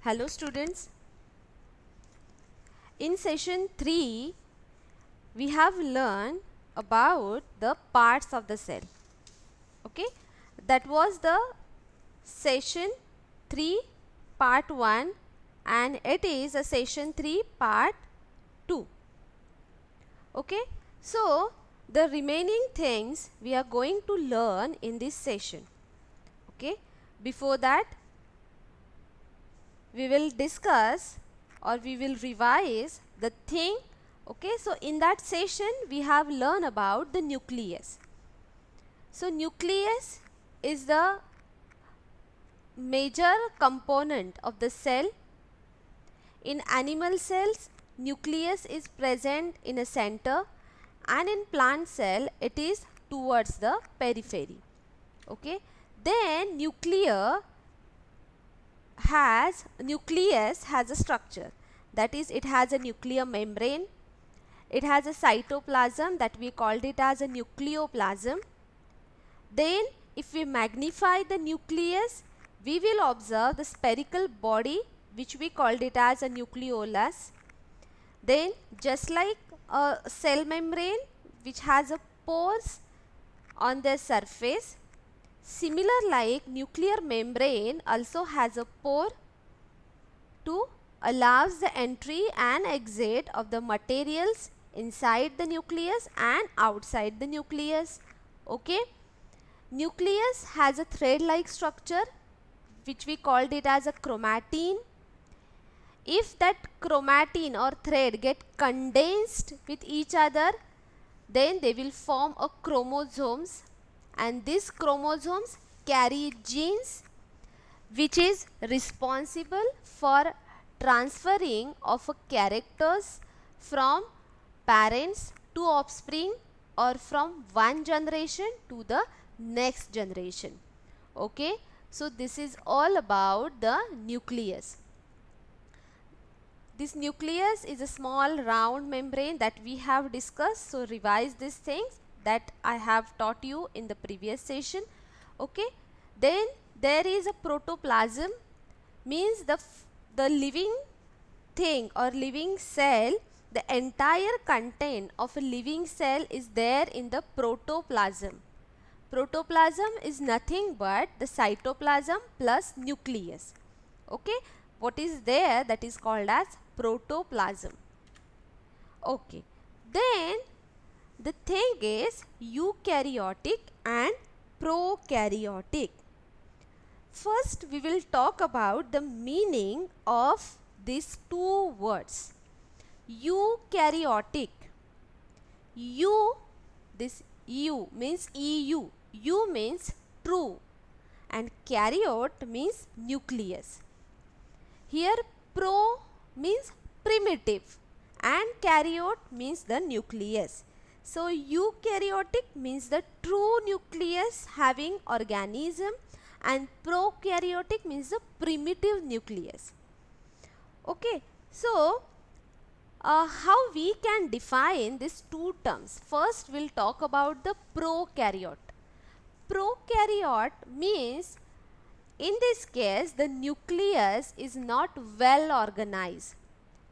Hello students, in session 3 we have learned about the parts of the cell. Okay, that was the session 3 part 1 and it is a session 3 part 2. Okay, so the remaining things we are going to learn in this session. Okay, before that we will discuss or we will revise the thing. Okay, so in that session we have learned about the nucleus. So nucleus is the major component of the cell. In animal cells, nucleus is present in a center, and in plant cell it is towards the periphery. Okay, then nucleus has a structure, that is it has a nuclear membrane, it has a cytoplasm that we called it as a nucleoplasm. Then if we magnify the nucleus, we will observe the spherical body which we called it as a nucleolus. Then just like a cell membrane which has a pores on their surface, similar like nuclear membrane also has a pore to allows the entry and exit of the materials inside the nucleus and outside the nucleus. Okay, nucleus has a thread-like structure which we called it as a chromatin. If that chromatin or thread get condensed with each other, then they will form a chromosomes, and these chromosomes carry genes which is responsible for transferring of a characters from parents to offspring or from one generation to the next generation. Okay, so this is all about the nucleus. This nucleus is a small round membrane that we have discussed, so revise these things that I have taught you in the previous session. Okay, then there is a protoplasm, means the living thing or living cell, the entire content of a living cell is there in the protoplasm. Protoplasm is nothing but the cytoplasm plus nucleus. Okay, what is there, that is called as protoplasm. Okay, then the thing is eukaryotic and prokaryotic. First we will talk about the meaning of these two words. Eukaryotic, this U means EU, U means true, and karyote means nucleus. Here pro means primitive and karyote means the nucleus. So eukaryotic means the true nucleus having organism, and prokaryotic means the primitive nucleus. Okay, so how we can define these two terms? First we'll talk about the prokaryote. Prokaryote means, in this case, the nucleus is not well organized.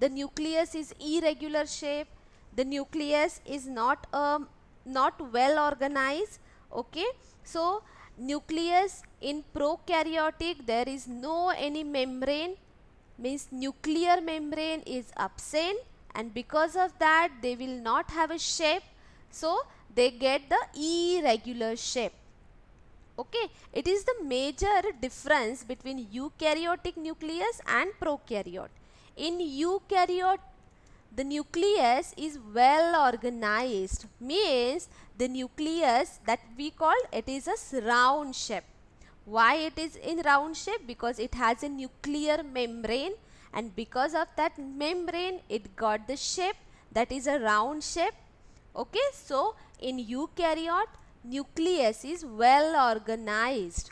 The nucleus is irregular shape. The nucleus is not well organized. Okay, so nucleus in prokaryotic there is no any membrane, means nuclear membrane is absent, and because of that they will not have a shape, so they get the irregular shape. Okay, it is the major difference between eukaryotic nucleus and prokaryote. In eukaryote, the nucleus is well organized, means the nucleus that we call it is a round shape. Why it is in round shape? Because it has a nuclear membrane, and because of that membrane it got the shape, that is a round shape. Okay, so in eukaryote nucleus is well organized,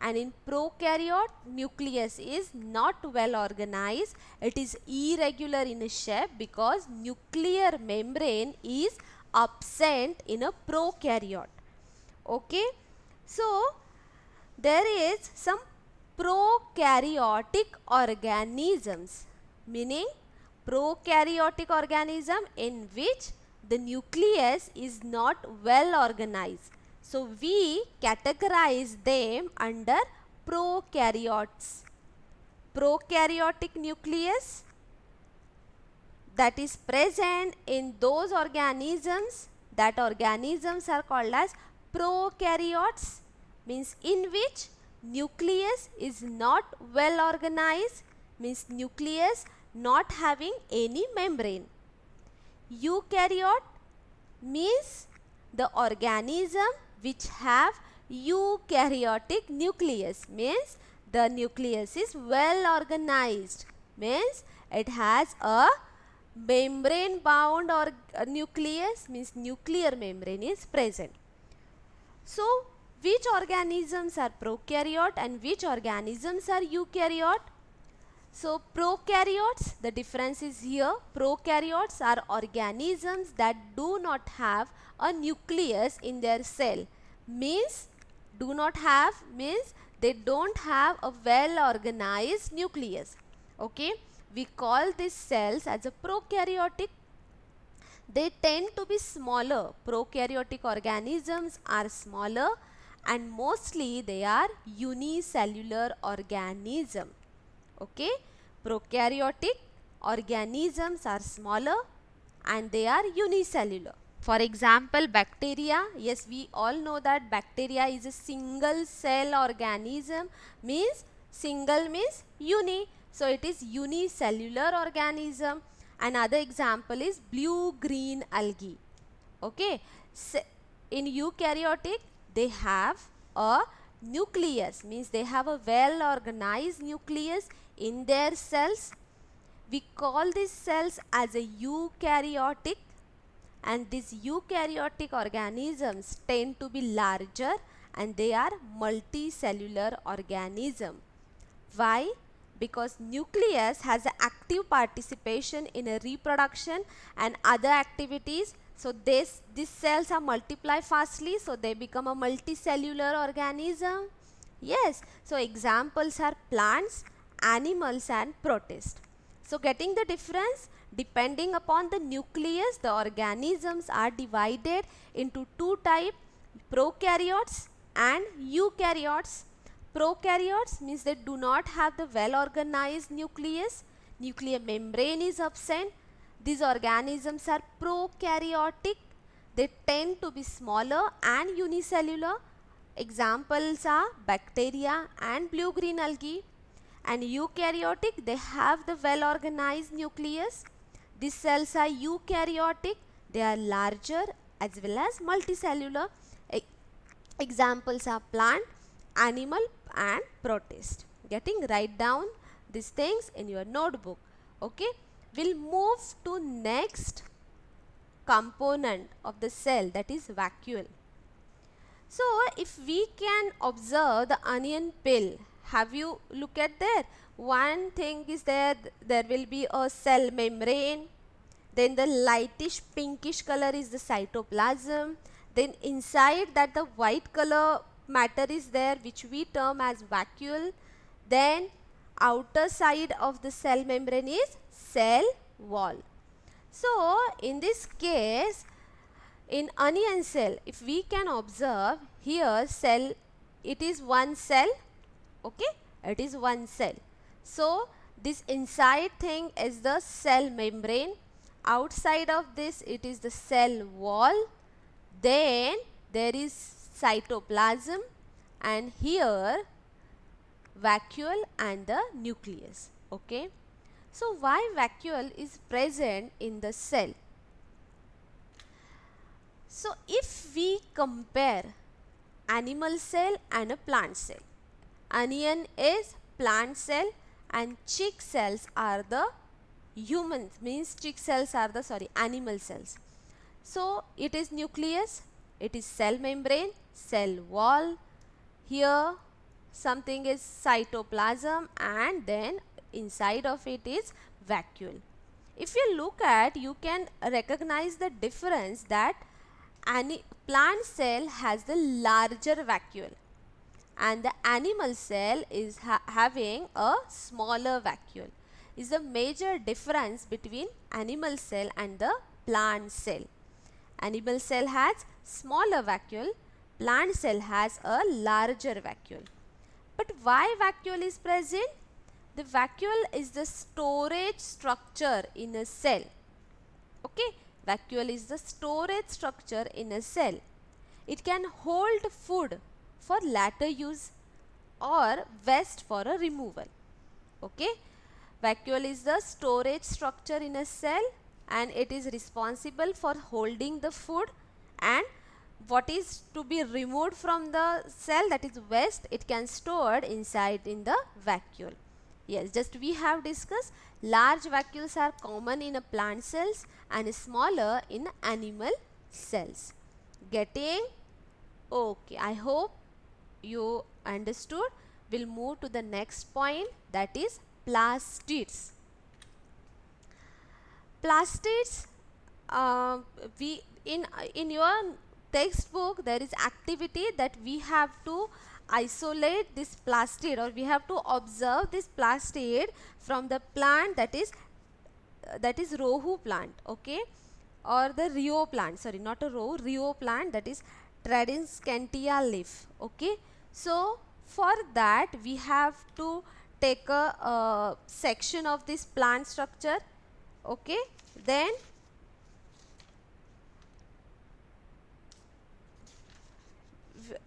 and in prokaryote nucleus is not well organized, it is irregular in a shape because nuclear membrane is absent in a prokaryote. Okay, so there is some prokaryotic organisms, meaning prokaryotic organism in which the nucleus is not well organized. So we categorize them under prokaryotes. Prokaryotic nucleus that is present in those organisms, that organisms are called as prokaryotes, means in which nucleus is not well organized, means nucleus not having any membrane. Eukaryote means the organism which have eukaryotic nucleus, means the nucleus is well organized, means it has a membrane bound or nucleus, means nuclear membrane is present. So which organisms are prokaryote and which organisms are eukaryote? So prokaryotes, the difference is here. Prokaryotes are organisms that do not have a nucleus in their cell, means do not have means they don't have a well organized nucleus. Okay, we call these cells as a prokaryotic. They tend to be smaller. Prokaryotic organisms are smaller and mostly they are unicellular organism. Okay, prokaryotic organisms are smaller and they are unicellular. For example, bacteria. Yes, we all know that bacteria is a single cell organism, means single means uni, so it is unicellular organism. Another example is blue green algae. Okay, so in eukaryotic they have a nucleus, means they have a well organized nucleus in their cells. We call these cells as a eukaryotic, and these eukaryotic organisms tend to be larger and they are multicellular organism. Why? Because nucleus has an active participation in a reproduction and other activities. So these cells are multiply fastly, so they become a multicellular organism. Yes, so examples are plants, animals and protists. So getting the difference, depending upon the nucleus, the organisms are divided into two types, prokaryotes and eukaryotes. Prokaryotes means they do not have the well organized nucleus, nuclear membrane is absent. These organisms are prokaryotic. They tend to be smaller and unicellular. Examples are bacteria and blue green algae. And eukaryotic, they have the well organized nucleus. These cells are eukaryotic. They are larger as well as multicellular. Examples are plant, animal and protist. Getting, write down these things in your notebook. Okay, we'll move to next component of the cell, that is vacuole. So if we can observe the onion peel, have you look at there? One thing is there will be a cell membrane, then the lightish pinkish color is the cytoplasm, then inside that the white color matter is there, which we term as vacuole. Then outer side of the cell membrane is cell wall. So in this case, in onion cell, if we can observe here, cell, it is one cell. Okay, it is one cell. So this inside thing is the cell membrane, outside of this it is the cell wall, then there is cytoplasm, and here vacuole and the nucleus. Okay, so why vacuole is present in the cell? So if we compare animal cell and a plant cell, onion is plant cell and chick cells are the humans, means chick cells are the animal cells. So it is nucleus, it is cell membrane, cell wall, here something is cytoplasm, and then inside of it is vacuole. If you look at, you can recognize the difference that plant cell has the larger vacuole and the animal cell is having a smaller vacuole. Is the major difference between animal cell and the plant cell. Animal cell has smaller vacuole, plant cell has a larger vacuole. But why vacuole is present? The vacuole is the storage structure in a cell. Okay, vacuole is the storage structure in a cell. It can hold food for later use or waste for a removal. Okay, vacuole is the storage structure in a cell and it is responsible for holding the food, and what is to be removed from the cell, that is waste, it can stored inside in the vacuole. Yes, just we have discussed large vacuoles are common in a plant cells and smaller in animal cells. Getting? Okay, I hope you understood. We'll move to the next point, that is plastids. Plastids, we in your textbook there is activity that we have to isolate this plastid, or we have to observe this plastid from the plant that is Rohu plant, okay, or the Rio plant, sorry, not a Rohu, Rio plant, that is Tradescantia leaf. Okay, so for that we have to take a section of this plant structure. Okay, then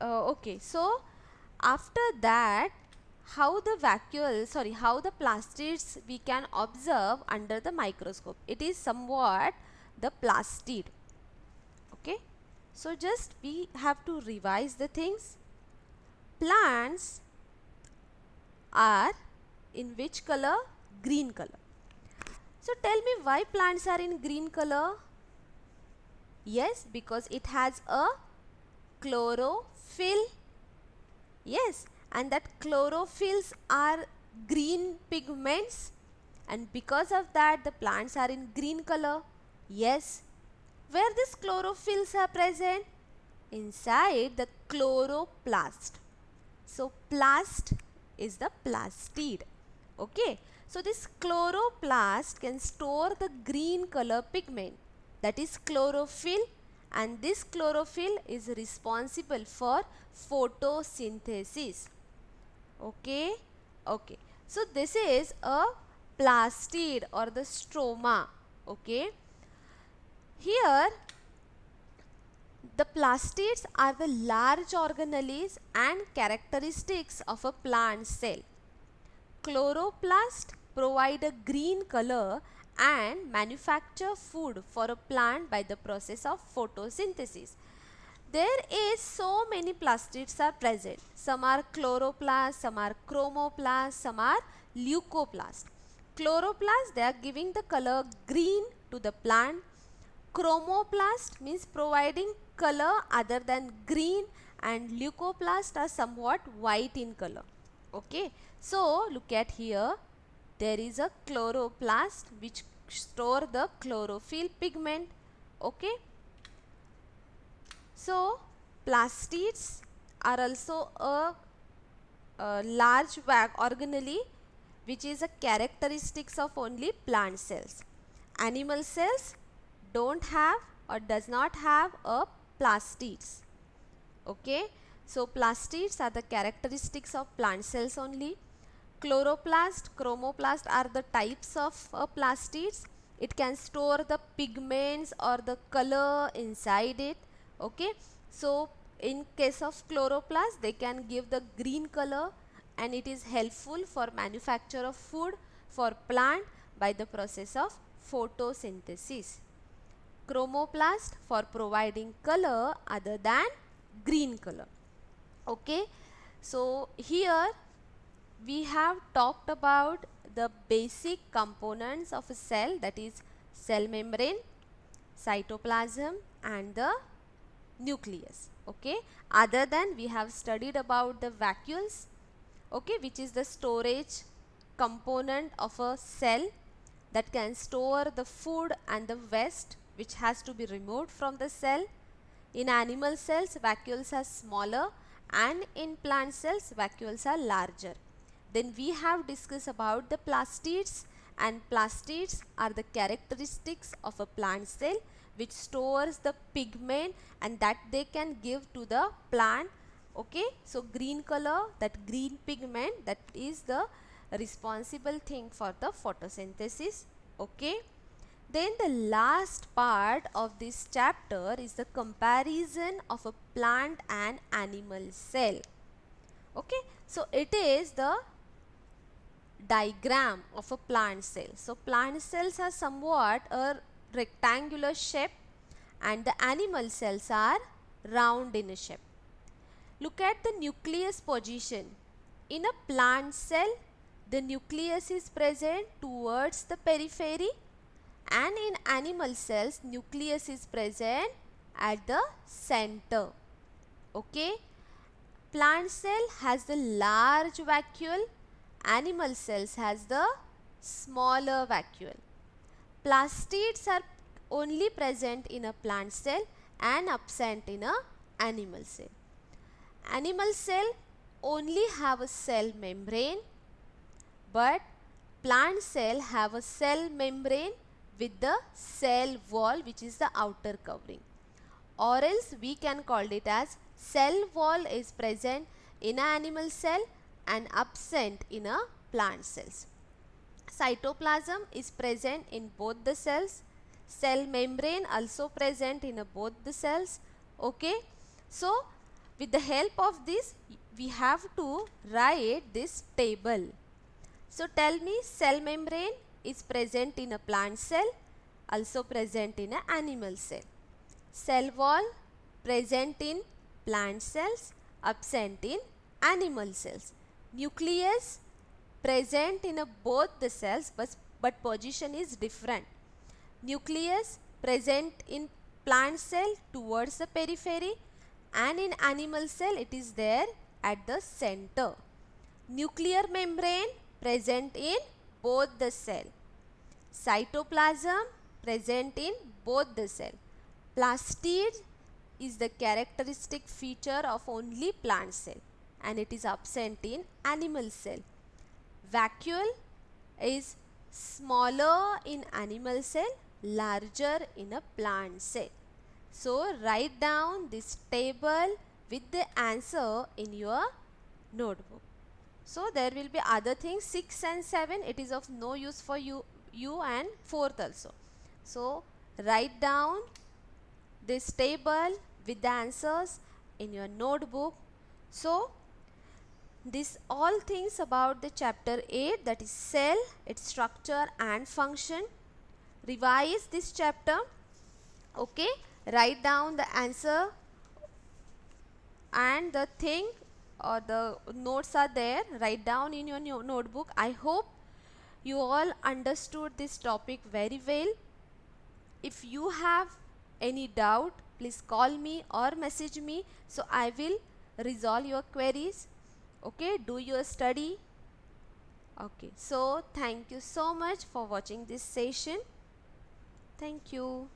okay, so after that, how the plastids we can observe under the microscope. It is somewhat the plastid. Okay, so just we have to revise the things. Plants are in which color? Green color. So tell me why plants are in green color? Yes, because it has a chlorophyll. Yes, and that chlorophylls are green pigments, and because of that the plants are in green color. Yes, where these chlorophylls are present? Inside the chloroplast. So plast is the plastid. Okay, so this chloroplast can store the green color pigment, that is chlorophyll, and this chlorophyll is responsible for photosynthesis. Okay, okay, so this is a plastid or the stroma. Okay, here the plastids are the large organelles and characteristics of a plant cell. Chloroplast provide a green color and manufacture food for a plant by the process of photosynthesis. There is so many plastids are present. Some are chloroplast, some are chromoplast, some are leucoplast. Chloroplast, they are giving the color green to the plant. Chromoplast means providing color other than green, and leucoplast are somewhat white in color. Okay, so look at here, there is a chloroplast which store the chlorophyll pigment. Okay, so plastids are also a large organelle which is a characteristics of only plant cells. Animal cells don't have or does not have a plastids. Okay, so plastids are the characteristics of plant cells only. Chloroplast, chromoplast are the types of plastids. It can store the pigments or the color inside it. Okay, so in case of chloroplast, they can give the green color, and it is helpful for manufacture of food for plant by the process of photosynthesis. Chromoplast for providing color other than green color. Okay, so here we have talked about the basic components of a cell, that is cell membrane, cytoplasm and the nucleus. Okay, other than we have studied about the vacuoles, okay, which is the storage component of a cell that can store the food and the waste which has to be removed from the cell. In animal cells, vacuoles are smaller and in plant cells vacuoles are larger. Then we have discussed about the plastids, and plastids are the characteristics of a plant cell which stores the pigment and that they can give to the plant. Okay, so green color, that green pigment, that is the responsible thing for the photosynthesis. Okay, then the last part of this chapter is the comparison of a plant and animal cell. Okay, so it is the diagram of a plant cell. So plant cells are somewhat a rectangular shape and the animal cells are round in shape. Look at the nucleus position. In a plant cell, the nucleus is present towards the periphery, and in animal cells, nucleus is present at the center. Okay, plant cell has the large vacuole, animal cells has the smaller vacuole. Plastids are only present in a plant cell and absent in a animal cell. Animal cell only have a cell membrane, but plant cell have a cell membrane with the cell wall, which is the outer covering, or else we can call it as cell wall is present in an animal cell and absent in a plant cells. Cytoplasm is present in both the cells. Cell membrane also present in both the cells. Okay, so with the help of this we have to write this table. So tell me, cell membrane is present in a plant cell, also present in an animal cell. Cell wall present in plant cells, absent in animal cells. Nucleus present in both the cells, but position is different. Nucleus present in plant cell towards the periphery, and in animal cell it is there at the center. Nuclear membrane present in both the cell. Cytoplasm present in both the cell. Plastid is the characteristic feature of only plant cell and it is absent in animal cell. Vacuole is smaller in animal cell, larger in a plant cell. So write down this table with the answer in your notebook. So there will be other things, 6 and 7, it is of no use for you and 4th also. So write down this table with the answers in your notebook. So this all things about the chapter 8, that is cell, its structure and function. Revise this chapter. Okay, write down the answer and the thing or the notes are there, write down in your notebook. I hope you all understood this topic very well. If you have any doubt, please call me or message me, so I will resolve your queries. Okay, do your study. Okay, so thank you so much for watching this session. Thank you.